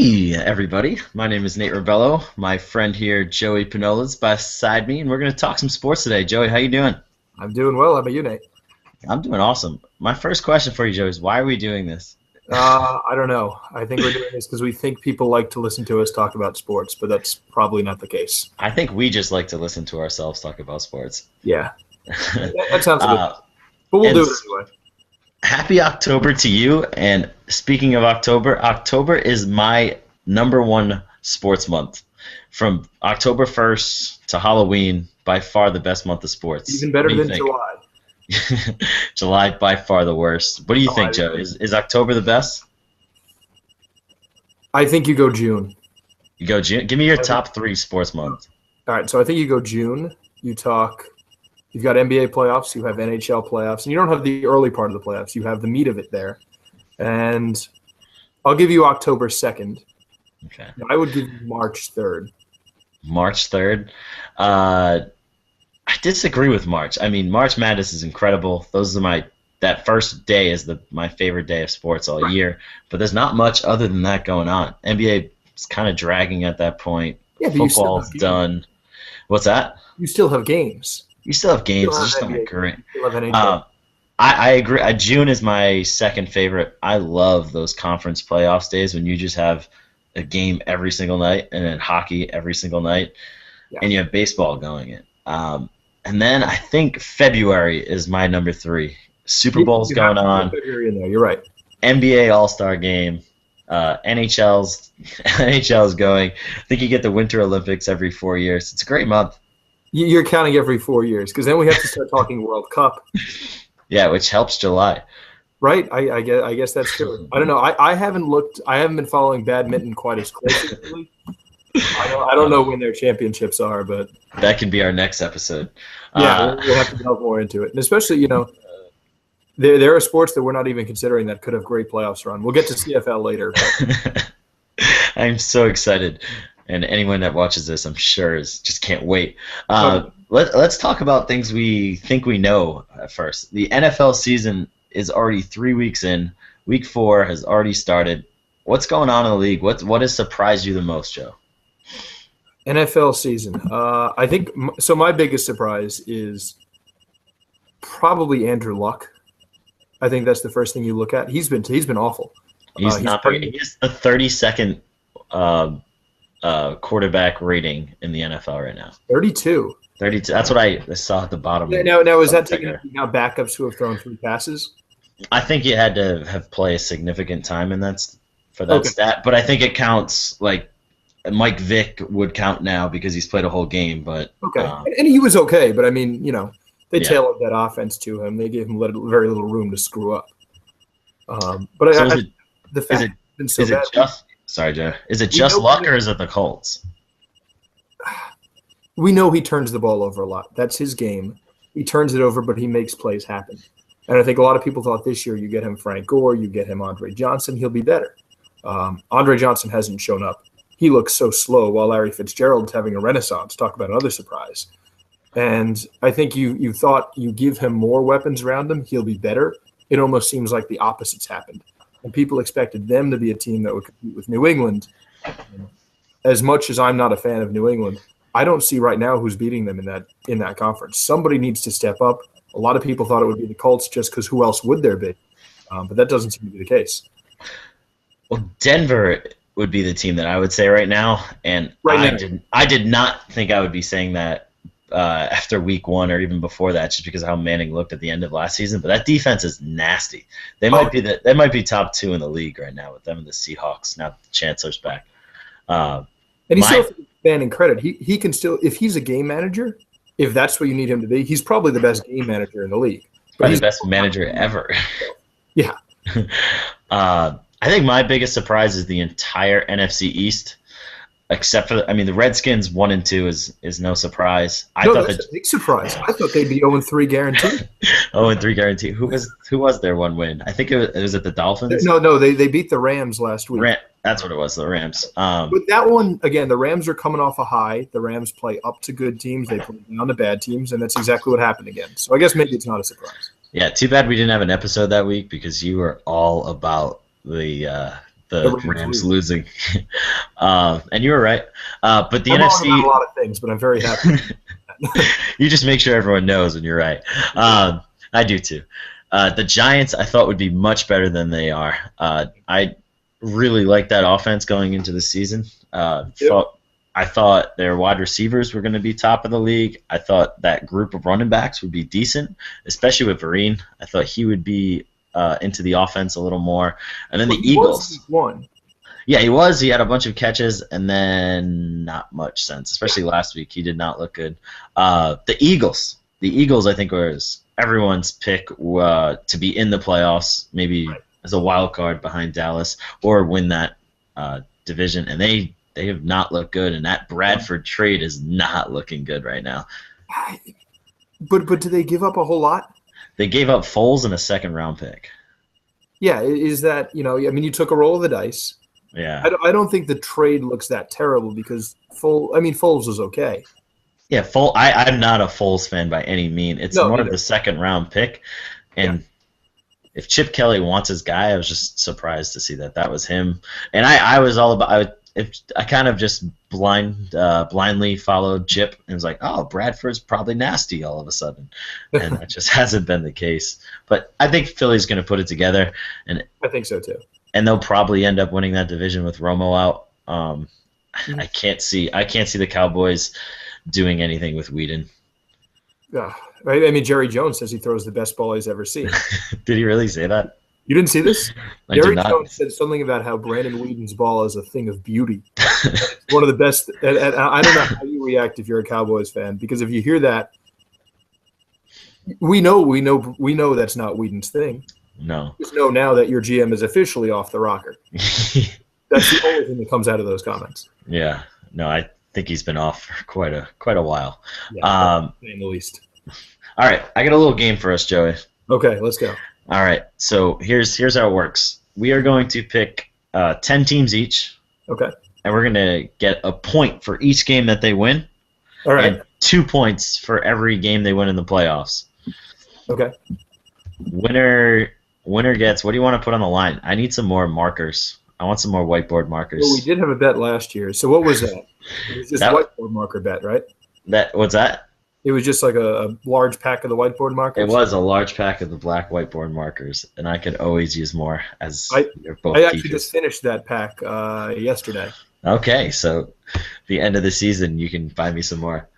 Hey, everybody. My name is Nate Rebello. My friend here, Joey Pinola, is beside me, and we're going to talk some sports today. Joey, how you doing? I'm doing well. How about you, Nate? I'm doing awesome. My first question for you, Joey, is why are we doing this? I don't know. I think we're doing this because we think people like to listen to us talk about sports, but that's probably not the case. I think we just like to listen to ourselves talk about sports. Yeah, that sounds good. uh, But we'll and do it anyway. Happy October to you. And speaking of October, October is my number one sports month. From October 1st to Halloween, by far the best month of sports. Even What better do you than think? July. July by far the worst. What do you Oh, think, Joe? Is October the best? I think you go June. You go June. Give me your I think- top three sports months. All right, so I think you go June. You've got NBA playoffs, you have NHL playoffs, and you don't have the early part of the playoffs. You have the meat of it there. And I'll give you October 2nd. Okay. I would give you March 3rd. March 3rd. I disagree with March. I mean, March Madness is incredible. That first day is my favorite day of sports all year. But there's not much other than that going on. NBA is kind of dragging at that point. Yeah, but you still Football's have games. done. What's that? You still have games. You still have games. You still It's have just not NBA. great. You still have NHL. I agree. June is my second favorite. I love those conference playoffs days when you just have a game every single night and then hockey every single night, Yeah. and you have baseball going in. And then I think February is my number three. Super Bowl's You have going to on, put February in there. You're right. NBA All-Star Game, NHL's NHL's going. I think you get the Winter Olympics every 4 years. It's a great month. You're counting every 4 years because then we have to start talking World Cup, Yeah, which helps July. right? I guess that's true. I don't know. I haven't looked. I haven't been following badminton quite as closely. I don't know when their championships are, but That can be our next episode. yeah, Uh, we'll have to delve more into it. And especially, there are sports that we're not even considering that could have great playoffs run. We'll get to CFL later. But I'm so excited, and anyone that watches this, I'm sure, just can't wait. Um, Let's talk about things we think we know first. The NFL season is already 3 weeks in. Week 4 has already started. What's going on in the league? What has surprised you the most, Joe? NFL season. I think so. My biggest surprise is probably Andrew Luck. I think that's the first thing you look at. He's been awful. He's he's not. pretty- He's the 32nd quarterback rating in the NFL right now. 32. 32. That's what I saw at the bottom. Now is that Something taking there. into account backups who have thrown 3 passes? I think you had to have played a significant time in for that Okay. stat, but I think it counts. Like Mike Vick would count now because he's played a whole game. But Okay, and he was okay, but I mean, they Yeah. tailored that offense to him. They gave him very little room to screw up. But so the fact it- it's been so is bad. it just? Sorry, Joe. Is it We just know- luck or is it the Colts? We know he turns the ball over a lot. That's his game. He turns it over, but he makes plays happen. And I think a lot of people thought this year you get him Frank Gore, you get him Andre Johnson, he'll be better. Andre Johnson hasn't shown up. He looks so slow while Larry Fitzgerald's having a renaissance. Talk about another surprise. And I think you thought you give him more weapons around him, he'll be better. It almost seems like the opposite's happened. And people expected them to be a team that would compete with New England. As much as I'm not a fan of New England, I don't see right now who's beating them in that conference. Somebody needs to step up. A lot of people thought it would be the Colts just because who else would there be? But that doesn't seem to be the case. Well, Denver would be the team that I would say right now, and Right now. I did not think I would be saying that after week 1 or even before that, just because of how Manning looked at the end of last season. But that defense is nasty. They might be top 2 in the league right now with them and the Seahawks. Now the Chancellor's back. And he's My- still Manning credit. He can still, if he's a game manager, if that's what you need him to be, he's probably the best game manager in the league. But Probably he's the best manager ever. Yeah. I think my biggest surprise is the entire NFC East, except for the Redskins 1 and 2 is no surprise. I no, thought that's a big surprise. I thought they'd be 0-3 guaranteed. 0-3 guarantee. Who was their one win? I think it was at the Dolphins. No, they beat the Rams last week. That's what it was. The Rams. But that one, again, the Rams are coming off a high. The Rams play up to good teams. They play down to bad teams, and that's exactly what happened again. So I guess maybe it's not a surprise. Yeah. Too bad we didn't have an episode that week because you were all about the the Rams losing. And you were right. But the I'm NFC. wrong about a lot of things, but I'm very happy. You just make sure everyone knows when you're right. I do too. The Giants, I thought would be much better than they are. I really like that offense going into the season. I thought their wide receivers were going to be top of the league. I thought that group of running backs would be decent, especially with Vereen. I thought he would be into the offense a little more. And then the Eagles. Won. Yeah, he was. He had a bunch of catches, and then not much sense, especially last week. He did not look good. The Eagles. The Eagles, I think, was everyone's pick to be in the playoffs, maybe as a wild card behind Dallas, or win that division. And they have not looked good, and that Bradford trade is not looking good right now. But do they give up a whole lot? They gave up Foles and a second-round pick. Yeah, is that, I mean, you took a roll of the dice. Yeah. I don't think the trade looks that terrible because Foles was okay. Yeah, I'm not a Foles fan by any means. It's more of the second-round pick, and if Chip Kelly wants his guy, I was just surprised to see that was him. And I was all about I kind of just blindly followed Chip and was like, oh, Bradford's probably nasty all of a sudden, and that just hasn't been the case. But I think Philly's going to put it together, and I think so too. And they'll probably end up winning that division with Romo out. I can't see the Cowboys doing anything with Whedon. Yeah, I mean, Jerry Jones says he throws the best ball he's ever seen. Did he really say that? You didn't see this? I Jerry did not. Jones said something about how Brandon Whedon's ball is a thing of beauty. It's one of the best. And I don't know how you react if you're a Cowboys fan, because if you hear that, we know that's not Whedon's thing. No. Just know now that your GM is officially off the rocker. That's the only thing that comes out of those comments. Yeah. No, I think he's been off for quite a while. Yeah, in the least. All right, I got a little game for us, Joey. Okay, let's go. All right, so here's how it works. We are going to pick 10 teams each. Okay. And we're going to get a point for each game that they win. All right. And 2 points for every game they win in the playoffs. Okay. Winner gets, what do you want to put on the line? I need some more markers. I want some more whiteboard markers. Well, we did have a bet last year. So what was that? It was just a whiteboard marker bet, right? What's that? It was just like a large pack of the whiteboard markers? It was a large pack of the black whiteboard markers, and I could always use more as you're both I actually teachers. just finished that pack yesterday. Okay, so the end of the season, you can buy me some more.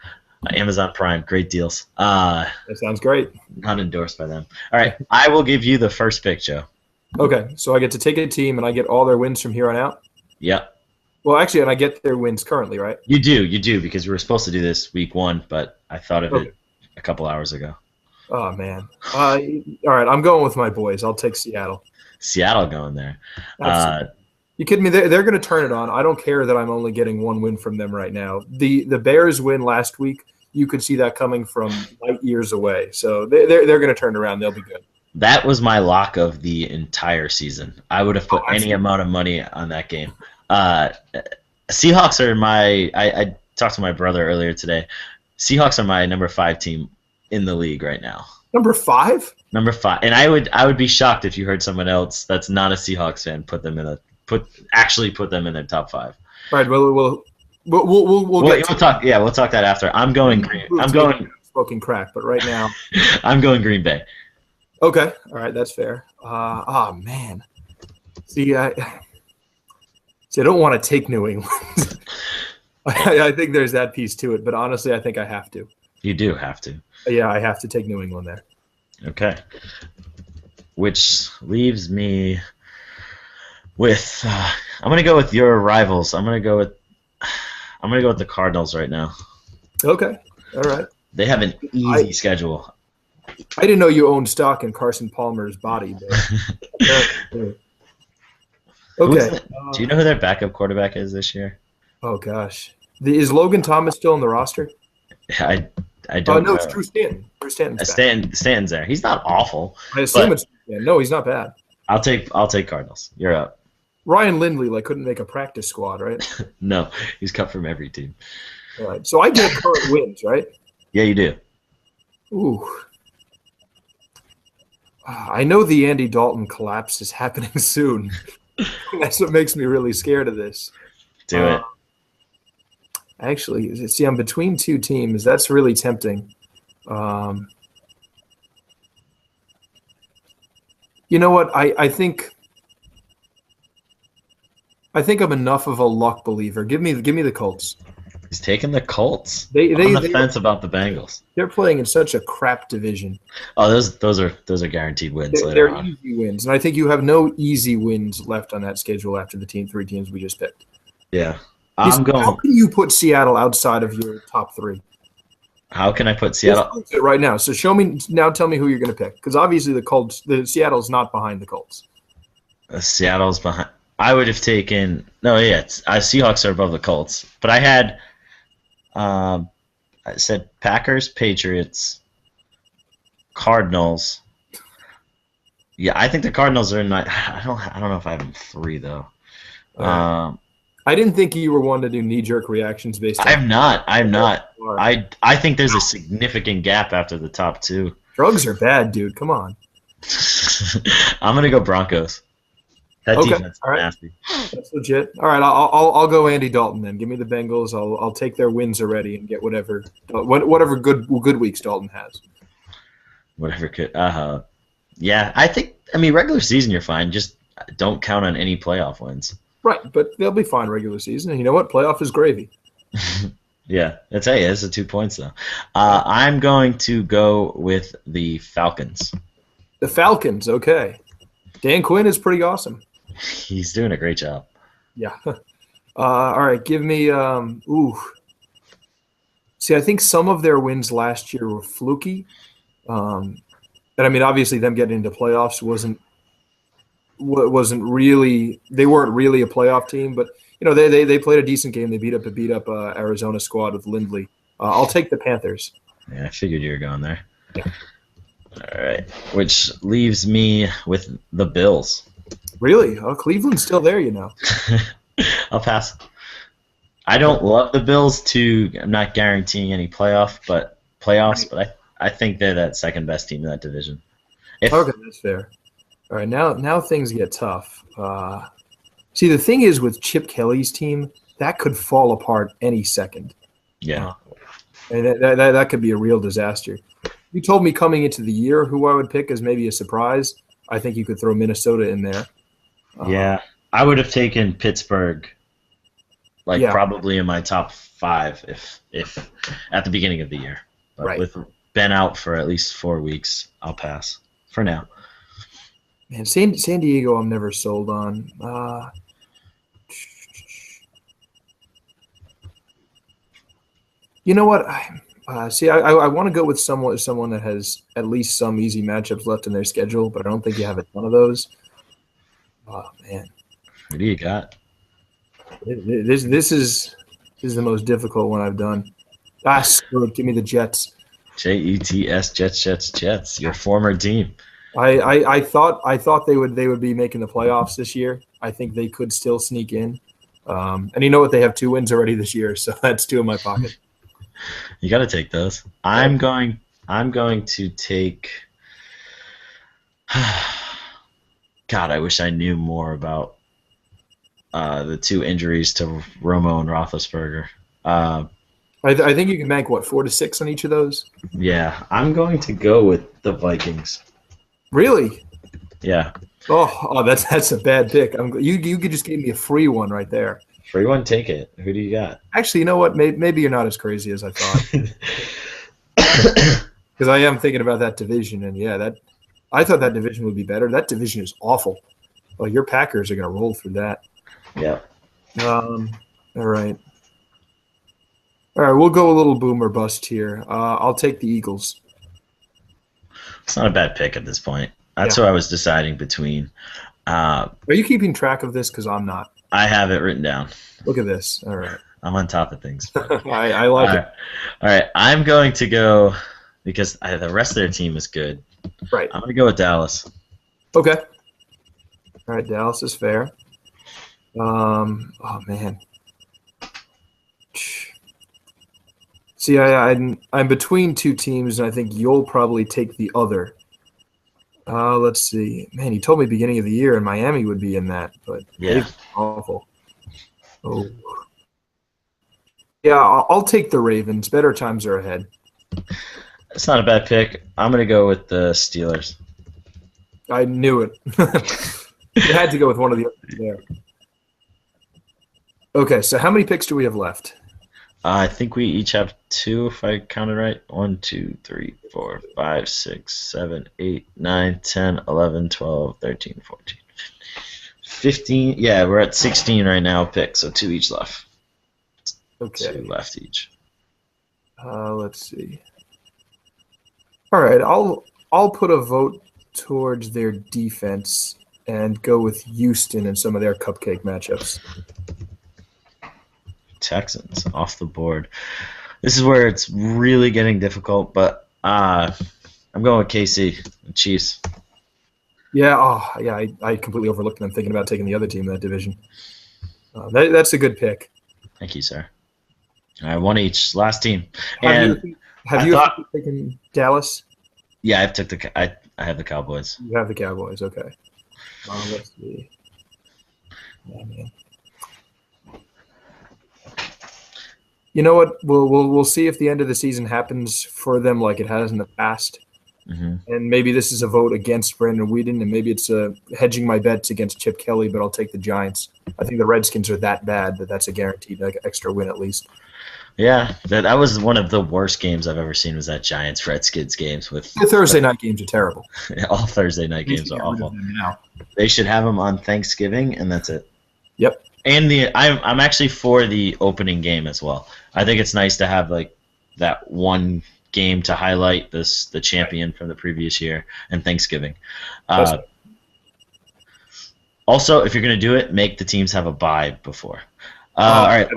Amazon Prime, great deals. That sounds great. Not endorsed by them. All right, I will give you the first pick, Joe. Okay, so I get to take a team, and I get all their wins from here on out? Yep. Well, actually, and I get their wins currently, right? You do, because we were supposed to do this week 1, but I thought of it a couple hours ago. Oh, man. All right, I'm going with my boys. I'll take Seattle. Seattle going there. You kidding me? They're going to turn it on. I don't care that I'm only getting one win from them right now. The Bears win last week, you could see that coming from light years away. So they're going to turn it around. They'll be good. That was my lock of the entire season. I would have put any amount of money on that game. Seahawks are I talked to my brother earlier today. Seahawks are my number 5 team in the league right now. Number 5? Number 5. And I would be shocked if you heard someone else that's not a Seahawks fan put them in their top 5. All right, we'll talk. Yeah, we'll talk that after. I'm going green. I'm going smoking crack, but right now I'm going Green Bay. Okay, all right, that's fair. Man, see, I don't want to take New England. I think there's that piece to it, but honestly, I think I have to. You do have to. Yeah, I have to take New England there. Okay. Which leaves me with I'm going to go with your rivals. I'm going to go with the Cardinals right now. Okay. All right. They have an easy schedule. I didn't know you owned stock in Carson Palmer's body. Okay. Do you know who their backup quarterback is this year? Oh gosh, is Logan Thomas still on the roster? I don't know. No, it's Drew Stanton. Drew Stanton's Stanton's there. He's not awful. I assume it's no, he's not bad. I'll take Cardinals. You're up. Ryan Lindley couldn't make a practice squad, right? No, he's cut from every team. All right, so I get current wins, right? Yeah, you do. Ooh. I know the Andy Dalton collapse is happening soon. That's what makes me really scared of this. Do it. Actually, see, I'm between two teams. That's really tempting. Um, you know what? I think I'm enough of a luck believer. Give me the Colts. He's taking the Colts. They I'm on the they fence about the Bengals. they're playing in such a crap division. Oh, those are guaranteed wins later They're on. easy wins, and I think you have no easy wins left on that schedule after the three teams we just picked. Yeah. How I'm going. can you put Seattle outside of your top three? How can I put Let's Seattle? prove it right now. So show me now. Tell me who you're going to pick, because obviously the Seattle's not behind the Colts. Seattle's behind. I would have taken. No, yeah, Seahawks are above the Colts, but I had. I said Packers, Patriots, Cardinals. Yeah, I think the Cardinals are in my. I don't know if I have them three though. I didn't think you were one to do knee-jerk reactions based on. I'm not. I think there's a significant gap after the top two. Drugs are bad, dude. Come on. I'm gonna go Broncos. That Okay, defense is all right. nasty. That's legit. All right, I'll go Andy Dalton then. Give me the Bengals. I'll take their wins already and get whatever good weeks Dalton has. Whatever could. Yeah, I think. I mean, regular season you're fine. Just don't count on any playoff wins. Right, but they'll be fine regular season. And you know what? Playoff is gravy. Yeah, it's a 2 points though. I'm going to go with the Falcons. The Falcons, okay. Dan Quinn is pretty awesome. He's doing a great job. Yeah. All right, give me See, I think some of their wins last year were fluky. And I mean, obviously them getting into playoffs wasn't really, they weren't really a playoff team, but you know, they played a decent game. They beat up Arizona squad with Lindley. I'll take the Panthers. Yeah, I figured you were going there. Yeah. All right, which leaves me with the Bills. Really? Oh, Cleveland's still there, you know. I'll pass. I don't love the Bills. I'm not guaranteeing any playoffs, but I think they're that second best team in that division. Okay, that's fair. All right, now things get tough. See, the thing is with Chip Kelly's team, that could fall apart any second. Yeah. And that could be a real disaster. You told me coming into the year who I would pick as maybe a surprise. I think you could throw Minnesota in there. Yeah, I would have taken Pittsburgh, probably in my top 5 if at the beginning of the year. But right. With Ben out for at least 4 weeks, I'll pass for now. Man, San Diego, I'm never sold on. You know what? I want to go with someone that has at least some easy matchups left in their schedule, but I don't think you have a ton of those. Oh man, what do you got? This is the most difficult one I've done. Screw it. Give me the Jets. Jets, Jets. Your former team. I thought they would be making the playoffs this year. I think they could still sneak in. And you know what? They have 2 wins already this year, so that's 2 in my pocket. You got to take those. I'm going to take. God, I wish I knew more about the 2 injuries to Romo and Roethlisberger. I think you can bank 4 to 6 on each of those. Yeah, I'm going to go with the Vikings. Really? Yeah. Oh, that's a bad pick. You could just give me a free one right there. Free one, take it. Who do you got? Actually, you know what? Maybe you're not as crazy as I thought. Because I am thinking about that division, and I thought that division would be better. That division is awful. Well, your Packers are going to roll through that. Yeah. All right. All right, we'll go a little boom or bust here. I'll take the Eagles. It's not a bad pick at this point. That's what I was deciding between. Are you keeping track of this? Because I'm not. I have it written down. Look at this. All right. I'm on top of things. I like it. All right. I'm going to go because the rest of their team is good. Right. I'm going to go with Dallas. Okay. All right. Dallas is fair. Oh, man. See, I'm between 2 teams, and I think you'll probably take the other. Let's see. Man, you told me beginning of the year, and Miami would be in that, but Yeah. they've been awful. Oh, yeah. I'll take the Ravens. Better times are ahead. It's not a bad pick. I'm going to go with the Steelers. I knew it. You had to go with one of the others there. Okay, so how many picks do we have left? I think we each have 2, if I counted right. 1, 2, 3, 4, 5, 6, 7, 8, 9, 10, 11, 12, 13, 14, 15. Yeah, we're at 16 right now picks, so 2 each left. Okay. 2 left each. Let's see. All right, I'll put a vote towards their defense and go with Houston in some of their cupcake matchups. Texans off the board. This is where it's really getting difficult, but I'm going with KC, Chiefs. Yeah, I completely overlooked them thinking about taking the other team in that division. That's a good pick. Thank you, sir. All right, 1 each. Last team. Have I you thought- ever taken Dallas? Yeah, I have the Cowboys. You have the Cowboys, okay. Let's see. Yeah, man. You know what? We'll see if the end of the season happens for them like it has in the past. Mm-hmm. And maybe this is a vote against Brandon Whedon, and maybe it's hedging my bets against Chip Kelly, but I'll take the Giants. I think the Redskins are that bad that that's a guaranteed extra win at least. Yeah, that was one of the worst games I've ever seen. Was that Giants Redskins games with The Thursday night games are terrible. all Thursday night games are awful. They should have them on Thanksgiving, and that's it. Yep. And I'm actually for the opening game as well. I think it's nice to have like that one game to highlight the champion from the previous year and Thanksgiving. Also, if you're gonna do it, make the teams have a bye before. All right.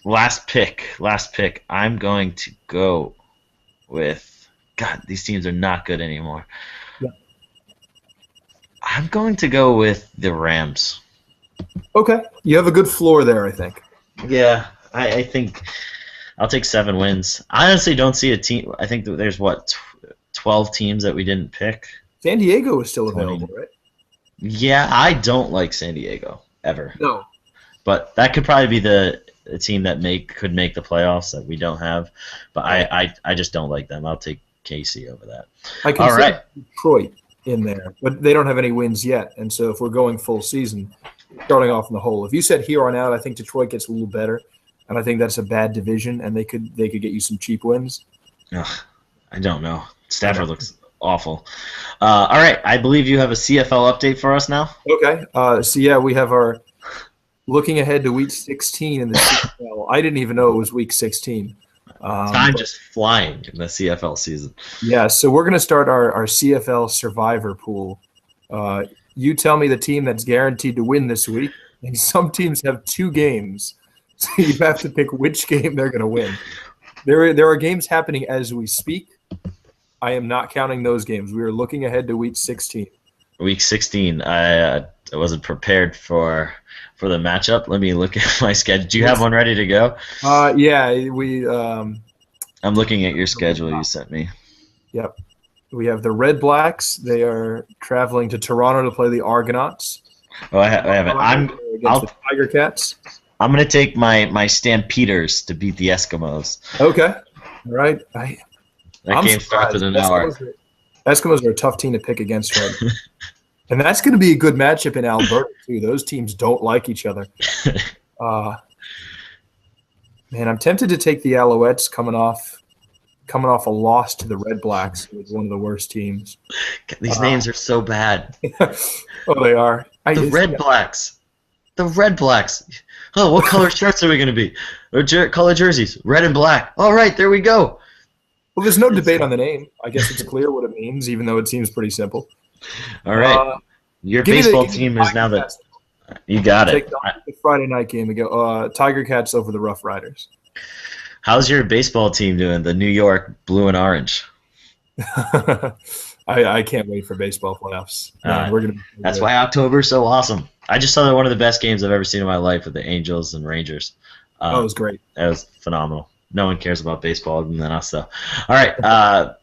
Last pick. I'm going to go with God. These teams are not good anymore. Yeah. I'm going to go with the Rams. Okay, you have a good floor there, I think. Yeah, I think I'll take 7 wins. I honestly don't see a team. I think that there's 12 teams that we didn't pick. San Diego is still 20. available, right? Yeah, I don't like San Diego ever. No. But that could probably be the team that could make the playoffs that we don't have. But I just don't like them. I'll take KC over that. I consider Detroit in there, but they don't have any wins yet. And so if we're going full season, starting off in the hole. If you said here on out, I think Detroit gets a little better, and I think that's a bad division, and they could get you some cheap wins. Ugh, I don't know. Stafford looks awful. All right, I believe you have a CFL update for us now. Okay. So yeah, we have our looking ahead to week 16 in the CFL. I didn't even know it was week 16. Time just flying in the CFL season. Yeah, so we're going to start our CFL survivor pool. You tell me the team that's guaranteed to win this week, and some teams have 2 games, so you have to pick which game they're going to win. There are games happening as we speak. I am not counting those games. We are looking ahead to week 16. Week 16. I wasn't prepared for the matchup. Let me look at my schedule. Do you have one ready to go? Yeah, we. I'm looking at your schedule you sent me. Yep. We have the Red Blacks. They are traveling to Toronto to play the Argonauts. Oh, I have it. Against the Tiger Cats. I'm going to take my Stampeders to beat the Eskimos. Okay. All right. That game starts with an hour. Eskimos are a tough team to pick against right now. And that's going to be a good matchup in Alberta, too. Those teams don't like each other. Man, I'm tempted to take the Alouettes coming off a loss to the Red Blacks, who is one of the worst teams. These names are so bad. Oh, they are. The Red Blacks. The Red Blacks. Oh, what color shirts are we going to be? Or color jerseys? Red and black. All right, there we go. Well, there's no debate on the name. I guess it's clear what it means, even though it seems pretty simple. All right. Your baseball team is now that you got it. Take the Friday night game and go Tiger Cats over the Rough Riders. How's your baseball team doing? The New York Blue and Orange. I can't wait for baseball playoffs. That's why October's so awesome. I just saw one of the best games I've ever seen in my life with the Angels and Rangers. It was great. That was phenomenal. No one cares about baseball other than us, though. All right.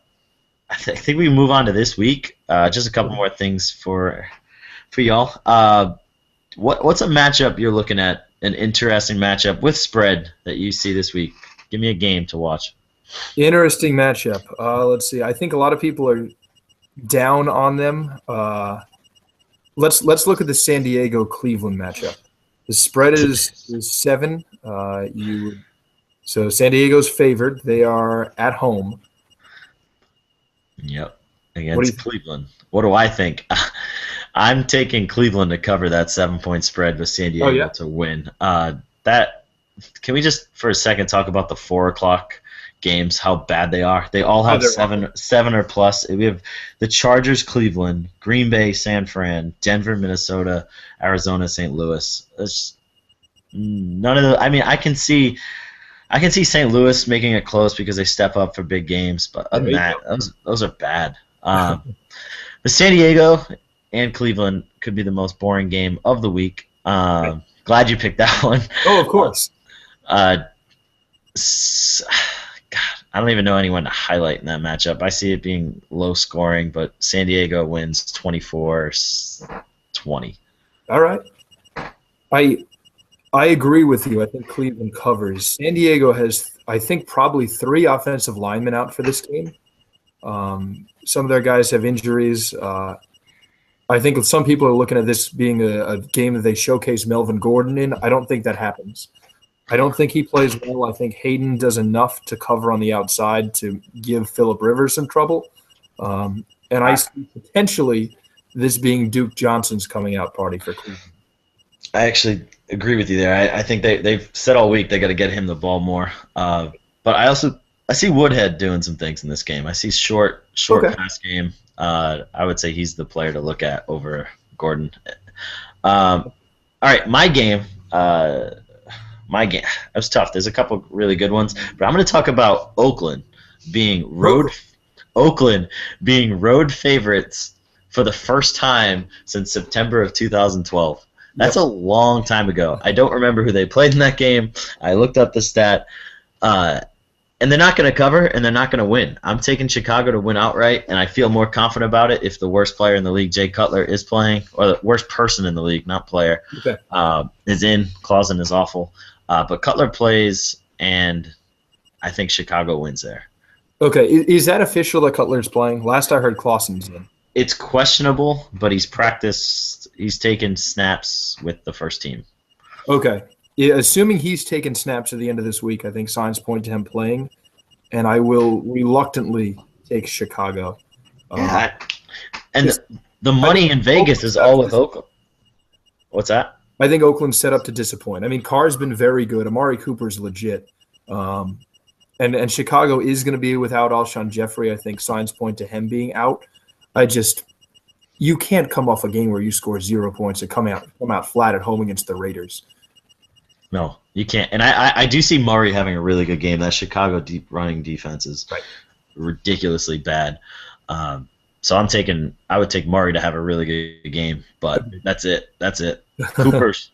I think we move on to this week. Just a couple more things for y'all. What's a matchup you're looking at? An interesting matchup with spread that you see this week. Give me a game to watch. Interesting matchup. Let's see. I think a lot of people are down on them. Let's look at the San Diego Cleveland matchup. The spread is 7. So San Diego's favored. They are at home. Yep, against Cleveland. What do I think? I'm taking Cleveland to cover that 7-point spread with San Diego to win. Can we just for a second talk about the 4:00 games? How bad they are. They all have seven or plus. We have the Chargers, Cleveland, Green Bay, San Fran, Denver, Minnesota, Arizona, St. Louis. None of the. I mean, I can see St. Louis making it close because they step up for big games, but other than that, those are bad. But San Diego and Cleveland could be the most boring game of the week. Glad you picked that one. Oh, of course. God, I don't even know anyone to highlight in that matchup. I see it being low scoring, but San Diego wins 24-20. All right. I agree with you. I think Cleveland covers. San Diego has, I think, probably 3 offensive linemen out for this game. Some of their guys have injuries. I think some people are looking at this being a game that they showcase Melvin Gordon in. I don't think that happens. I don't think he plays well. I think Hayden does enough to cover on the outside to give Phillip Rivers some trouble. And I see potentially this being Duke Johnson's coming out party for Cleveland. I actually agree with you there. I think they've said all week they got to get him the ball more. But I see Woodhead doing some things in this game. I see short pass game. I would say he's the player to look at over Gordon. All right, my game. It was tough. There's a couple really good ones, but I'm going to talk about Oakland being road favorites for the first time since September of 2012. That's a long time ago. I don't remember who they played in that game. I looked up the stat. And they're not going to cover, and they're not going to win. I'm taking Chicago to win outright, and I feel more confident about it if the worst player in the league, Jay Cutler, is playing, or the worst person in the league, not player, is in. Clausen is awful. But Cutler plays, and I think Chicago wins there. Okay. Is that official that Cutler's playing? Last I heard, Clausen's in. It's questionable, but he's practiced. He's taken snaps with the first team. Okay. Yeah, assuming he's taken snaps at the end of this week, I think signs point to him playing, and I will reluctantly take Chicago. And the money in Vegas is all with Oakland. What's that? I think Oakland's set up to disappoint. I mean, Carr's been very good. Amari Cooper's legit. And Chicago is going to be without Alshon Jeffrey. I think signs point to him being out. You can't come off a game where you score 0 points and come out flat at home against the Raiders. No, you can't. And I do see Murray having a really good game. That Chicago deep running defense is ridiculously bad. So I would take Murray to have a really good game. But that's it. Cooper's.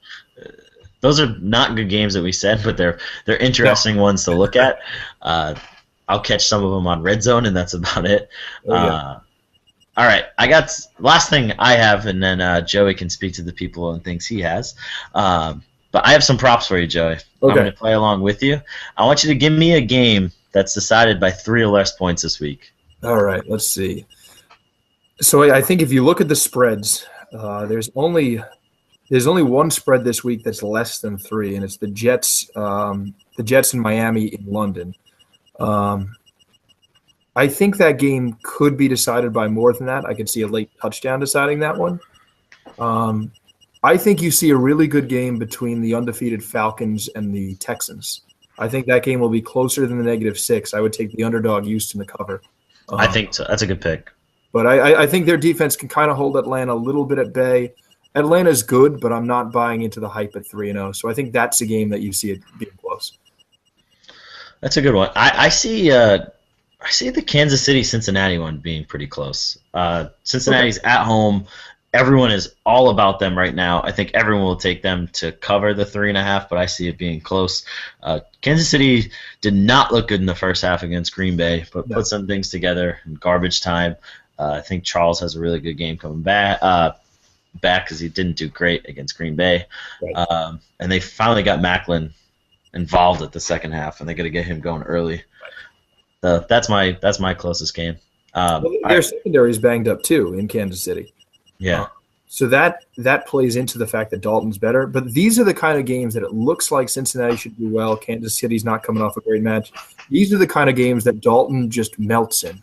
Those are not good games that we said, but they're interesting ones to look at. I'll catch some of them on Red Zone, and that's about it. All right, I got last thing I have, and then Joey can speak to the people and things he has. But I have some props for you, Joey. Okay. I'm going to play along with you. I want you to give me a game that's decided by 3 or less points this week. All right, let's see. So I think if you look at the spreads, there's only one spread this week that's less than 3, and it's the Jets. The Jets in Miami in London. I think that game could be decided by more than that. I could see a late touchdown deciding that one. I think you see a really good game between the undefeated Falcons and the Texans. I think that game will be closer than the -6. I would take the underdog Houston to cover. I think so. That's a good pick. But I think their defense can kind of hold Atlanta a little bit at bay. Atlanta's good, but I'm not buying into the hype at 3-0. So I think that's a game that you see it being close. That's a good one. I see the Kansas City-Cincinnati one being pretty close. Cincinnati's at home. everyone is all about them right now. I think everyone will take them to cover the 3.5, but I see it being close. Kansas City did not look good in the first half against Green Bay, but put some things together in garbage time. I think Charles has a really good game coming back because he didn't do great against Green Bay. Right. And they finally got Macklin involved at the second half, and they're going to get him going early. That's my closest game. Their secondary is banged up too in Kansas City. Yeah. So that plays into the fact that Dalton's better. But these are the kind of games that it looks like Cincinnati should do well. Kansas City's not coming off a great match. These are the kind of games that Dalton just melts in.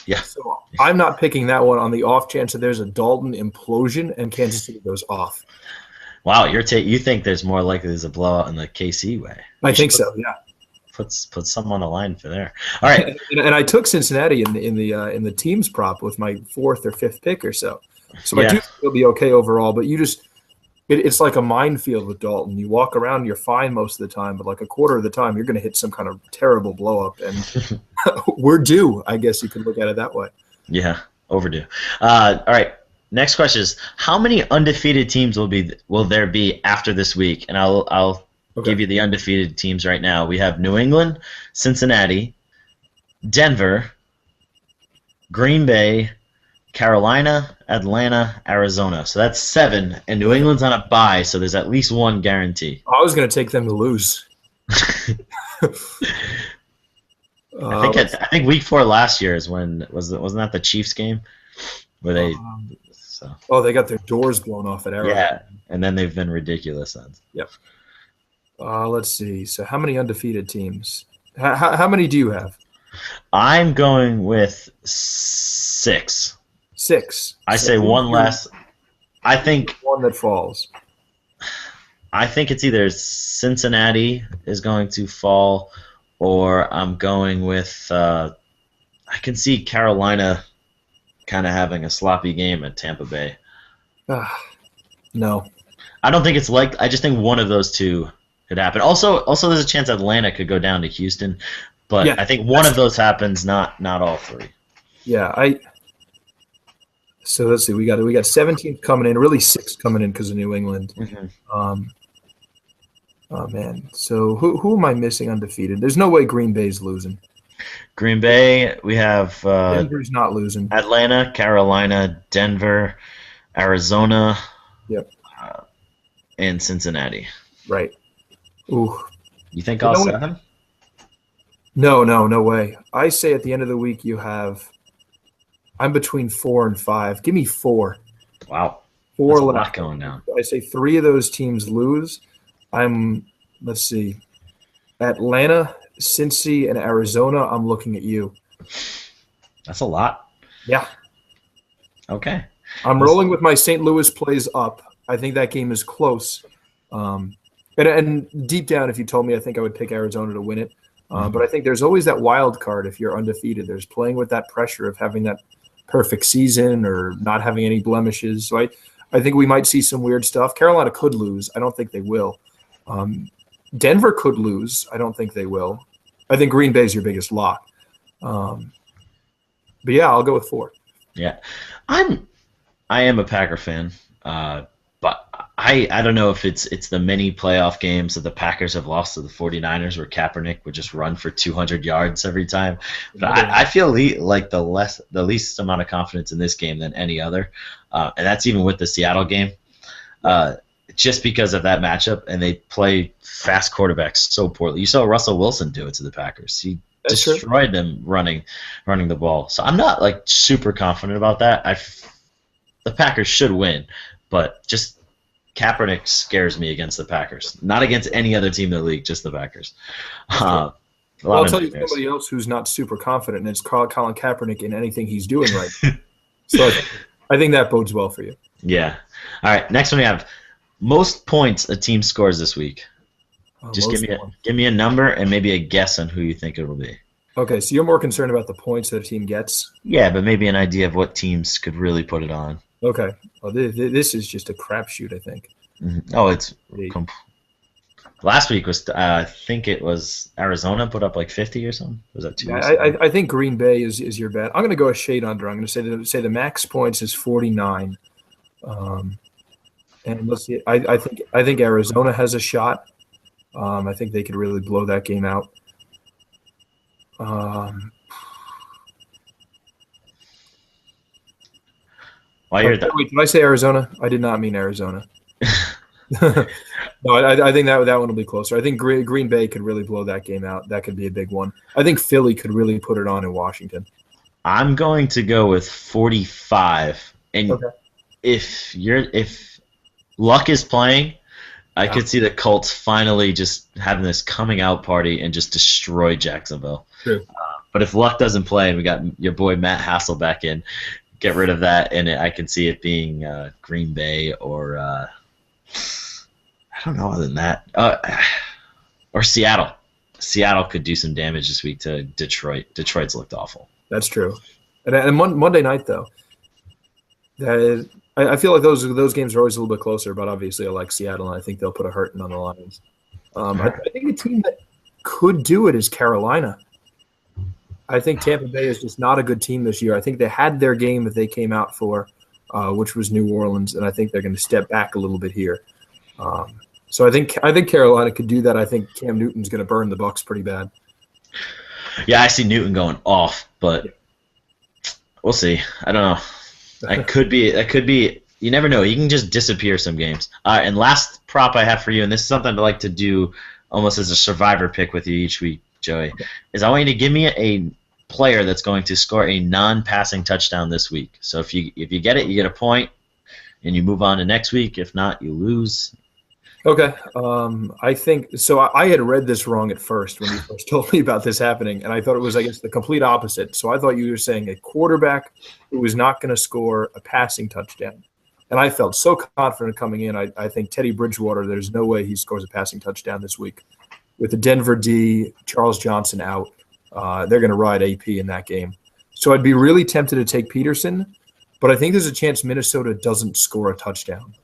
Yeah. So I'm not picking that one on the off chance that there's a Dalton implosion and Kansas City goes off. Wow, you think there's more likely there's a blowout in the KC way? I think so. Yeah. Put some on the line for there. All right. And I took Cincinnati in the teams prop with my 4th or 5th pick or so. So I do think it'll be okay overall. But it's like a minefield with Dalton. You walk around, you're fine most of the time, but like a quarter of the time, you're going to hit some kind of terrible blow up, and we're due. I guess you could look at it that way. Yeah, overdue. All right. Next question is: how many undefeated teams will there be after this week? And I'll give you the undefeated teams right now. We have New England, Cincinnati, Denver, Green Bay, Carolina, Atlanta, Arizona. So that's 7, and New England's on a bye, so there's at least one guarantee. I was going to take them to lose. I think week 4 last year is when wasn't that the Chiefs game where they they got their doors blown off at Arrowhead. Yeah, and then they've been ridiculous since. Yep. Let's see. So how many undefeated teams? How many do you have? I'm going with 6. 6. I say one less. I think one that falls. I think it's either Cincinnati is going to fall, or I'm going with. I can see Carolina kind of having a sloppy game at Tampa Bay. No, I don't think it's like. I just think one of those two could happen. Also, there's a chance Atlanta could go down to Houston, but I think one of those happens. Not all 3. Yeah, So let's see. We got 17 coming in, really 6 coming in because of New England. Mm-hmm. Oh man. So who am I missing undefeated? There's no way Green Bay's losing. Green Bay. We have Denver's not losing. Atlanta, Carolina, Denver, Arizona. Yep. And Cincinnati. Right. Ooh. You think all 7? No way. I say at the end of the week you have. I'm between 4 and 5. Give me 4. Wow. 4 left. A lot going down. I say 3 of those teams lose. Let's see. Atlanta, Cincy, and Arizona, I'm looking at you. That's a lot. Yeah. Okay. I'm rolling with my St. Louis plays up. I think that game is close. And deep down, if you told me, I think I would pick Arizona to win it. But I think there's always that wild card if you're undefeated. There's playing with that pressure of having that perfect season or not having any blemishes. So I think we might see some weird stuff. Carolina could lose. I don't think they will. Denver could lose. I don't think they will. I think Green Bay is your biggest lock. But yeah, I'll go with 4. Yeah, I am a Packer fan, but I don't know if it's the many playoff games that the Packers have lost to the 49ers where Kaepernick would just run for 200 yards every time. But I feel like the least amount of confidence in this game than any other, and that's even with the Seattle game. Just because of that matchup, and they play fast quarterbacks so poorly. You saw Russell Wilson do it to the Packers. He destroyed them running the ball. So I'm not like super confident about that. The Packers should win, but just Kaepernick scares me against the Packers. Not against any other team in the league, just the Packers. I'll tell you somebody else who's not super confident, and it's Colin Kaepernick in anything he's doing right now. So I think that bodes well for you. Yeah. All right, next one we have most points a team scores this week. Just give me a number and maybe a guess on who you think it will be. Okay, so you're more concerned about the points that a team gets? Yeah, but maybe an idea of what teams could really put it on. Okay. Well, this is just a crapshoot, I think. Mm-hmm. Oh, it's Last week was I think it was Arizona put up like 50 or something. Was that 2 Yeah, weeks ago? I think Green Bay is your bet. I'm going to go a shade under. I'm going to say the max points is 49. And let's see. I think Arizona has a shot. I think they could really blow that game out. While you're that, Wait, did I say Arizona? I did not mean Arizona. No, I think that one will be closer. I think Green Bay could really blow that game out. That could be a big one. I think Philly could really put it on in Washington. I'm going to go with 45. And Okay. if Luck is playing, I Yeah. could see the Colts finally just having this coming out party and just destroy Jacksonville. True. But if Luck doesn't play and we got your boy Matt Hassel back in, get rid of that, and I can see it being Green Bay or I don't know other than that, or Seattle. Seattle could do some damage this week to Detroit. Detroit's looked awful. That's true. And Monday night though, I feel like those games are always a little bit closer. But obviously, I like Seattle, and I think they'll put a hurting on the Lions. I think a team that could do it is Carolina. I think Tampa Bay is just not a good team this year. I think they had their game that they came out for, which was New Orleans, and I think they're going to step back a little bit here. So I think Carolina could do that. I think Cam Newton's going to burn the Bucs pretty bad. Yeah, I see Newton going off, but we'll see. I don't know. That could be. You never know. He can just disappear some games. And last prop I have for you, and this is something I like to do almost as a survivor pick with you each week, Joey, is I want you to give me a player that's going to score a non-passing touchdown this week. So if you get it, you get a point, and you move on to next week. If not, you lose. Okay. I think so. I had read this wrong at first when you first told me about this happening, and I thought it was, I guess, the complete opposite. So I thought you were saying a quarterback who was not going to score a passing touchdown. And I felt so confident coming in. I think Teddy Bridgewater, there's no way he scores a passing touchdown this week. With the Denver D, Charles Johnson out, they're going to ride AP in that game. So I'd be really tempted to take Peterson, but I think there's a chance Minnesota doesn't score a touchdown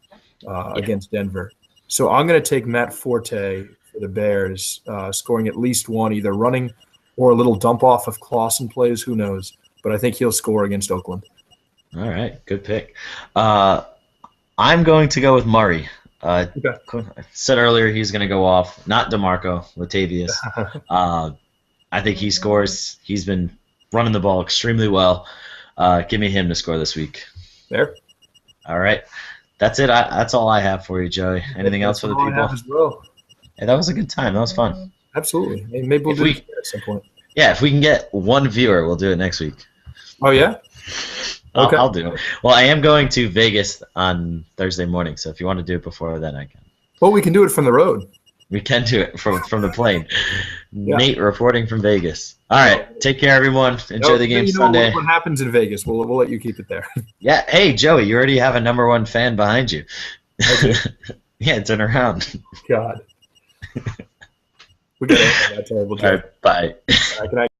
against Denver. So I'm going to take Matt Forte for the Bears, scoring at least one, either running or a little dump off of Clausen plays. Who knows? But I think he'll score against Oakland. All right, good pick. I'm going to go with Murray. I said earlier he's going to go off. Not DeMarco, Latavius. I think he scores. He's been running the ball extremely well. Give me him to score this week. There. All right. That's it. That's all I have for you, Joey. Anything else for the people? I have as well. Yeah, that was a good time. That was fun. Absolutely. Maybe we'll do it at some point. Yeah, if we can get one viewer, we'll do it next week. Oh, yeah? Okay. I'll do it. Well, I am going to Vegas on Thursday morning, so if you want to do it before then, I can. Well, we can do it from the road. We can do it from the plane. Yeah. Nate reporting from Vegas. All right. Take care, everyone. Enjoy the game Sunday. What happens in Vegas, we'll let you keep it there. Yeah. Hey, Joey, you already have a number one fan behind you. Yeah, turn around. God. We got to end that terrible joke. All right, bye. Good night.